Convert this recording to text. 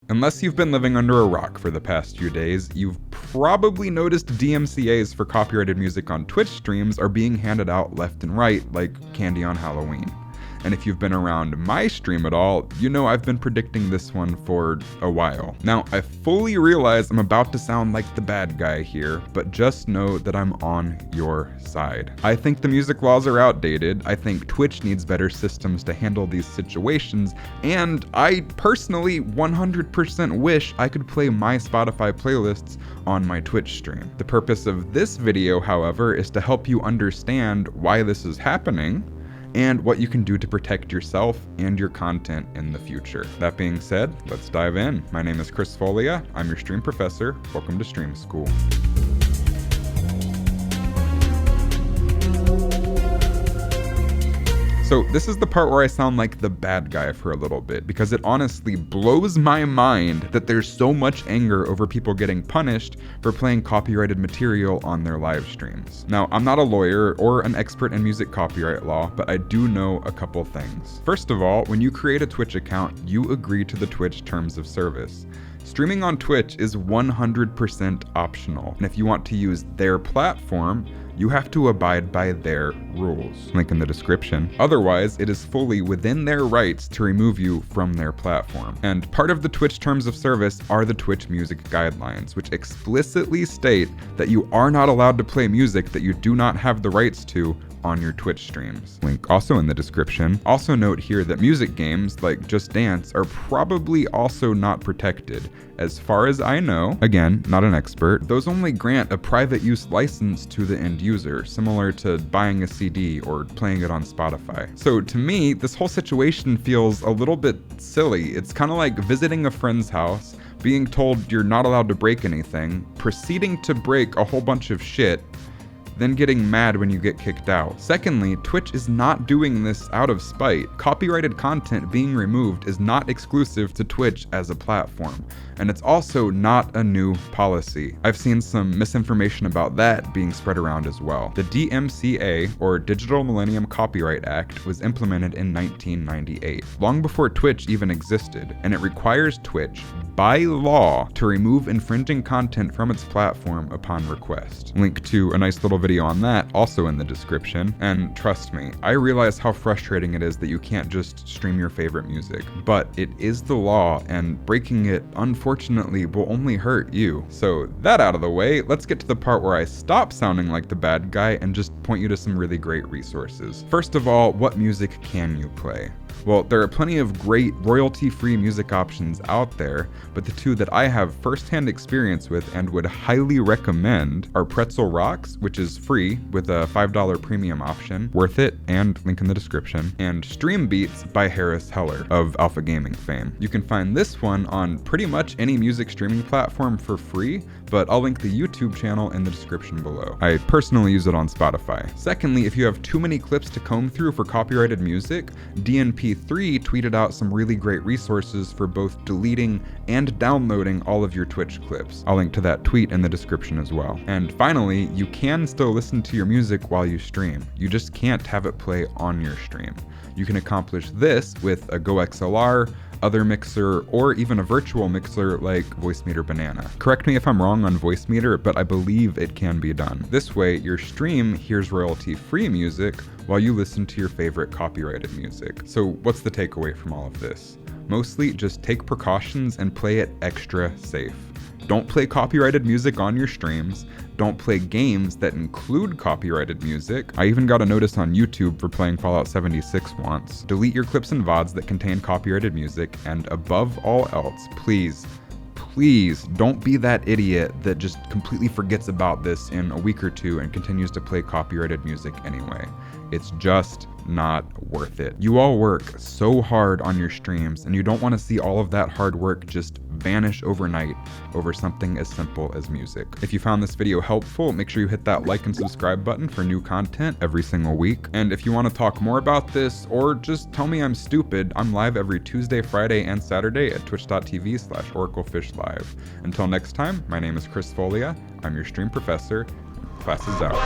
Unless you've been living under a rock for the past few days, you've probably noticed DMCAs for copyrighted music on Twitch streams are being handed out left and right like candy on Halloween. And if you've been around my stream at all, you know I've been predicting this one for a while. Now, I fully realize I'm about to sound like the bad guy here, but just know that I'm on your side. I think the music laws are outdated, I think Twitch needs better systems to handle these situations, and I personally 100% wish I could play my Spotify playlists on my Twitch stream. The purpose of this video, however, is to help you understand why this is happening, and what you can do to protect yourself and your content in the future. That being said, let's dive in. My name is Chris Folia. I'm your stream professor. Welcome to StreamSchool. So this is the part where I sound like the bad guy for a little bit, because it honestly blows my mind that there's so much anger over people getting punished for playing copyrighted material on their live streams. Now, I'm not a lawyer or an expert in music copyright law, but I do know a couple things. First of all, when you create a Twitch account, you agree to the Twitch terms of service. Streaming on Twitch is 100% optional, and if you want to use their platform, you have to abide by their rules. Link in the description. Otherwise, it is fully within their rights to remove you from their platform. And part of the Twitch terms of service are the Twitch music guidelines, which explicitly state that you are not allowed to play music that you do not have the rights to on your Twitch streams. Link also in the description. Also note here that music games like Just Dance are probably also not protected. As far as I know, again, not an expert, those only grant a private use license to the end user, similar to buying a CD or playing it on Spotify. So to me, this whole situation feels a little bit silly. It's kind of like visiting a friend's house, being told you're not allowed to break anything, proceeding to break a whole bunch of shit, then getting mad when you get kicked out. Secondly, Twitch is not doing this out of spite. Copyrighted content being removed is not exclusive to Twitch as a platform, and it's also not a new policy. I've seen some misinformation about that being spread around as well. The DMCA, or Digital Millennium Copyright Act, was implemented in 1998, long before Twitch even existed, and it requires Twitch, by law, to remove infringing content from its platform upon request. Link to a nice little video on that also in the description, and trust me, I realize how frustrating it is that you can't just stream your favorite music, but it is the law, and breaking it, unfortunately, will only hurt you. So that out of the way, let's get to the part where I stop sounding like the bad guy and just point you to some really great resources. First of all, what music can you play? Well, there are plenty of great royalty-free music options out there, but the two that I have first-hand experience with and would highly recommend are Pretzel Rocks, which is free with a $5 premium option, worth it, and link in the description, and StreamBeats by Harris Heller of Alpha Gaming fame. You can find this one on pretty much any music streaming platform for free, but I'll link the YouTube channel in the description below. I personally use it on Spotify. Secondly, if you have too many clips to comb through for copyrighted music, DNP3 tweeted out some really great resources for both deleting and downloading all of your Twitch clips. I'll link to that tweet in the description as well. And finally, you can still listen to your music while you stream. You just can't have it play on your stream. You can accomplish this with a GoXLR, other mixer, or even a virtual mixer like Voicemeeter Banana. Correct me if I'm wrong on Voicemeeter, but I believe it can be done. This way, your stream hears royalty-free music while you listen to your favorite copyrighted music. So what's the takeaway from all of this? Mostly just take precautions and play it extra safe. Don't play copyrighted music on your streams. Don't play games that include copyrighted music. I even got a notice on YouTube for playing Fallout 76 once. Delete your clips and VODs that contain copyrighted music, and above all else, please don't be that idiot that just completely forgets about this in a week or two and continues to play copyrighted music anyway. It's just not worth it. You all work so hard on your streams, and you don't want to see all of that hard work just vanish overnight over something as simple as music. If you found this video helpful, make sure you hit that like and subscribe button for new content every single week. And if you want to talk more about this, or just tell me I'm stupid, I'm live every Tuesday, Friday, and Saturday at twitch.tv/oraclefishlive. Until next time, my name is Chris Folia. I'm your stream professor. Class is out.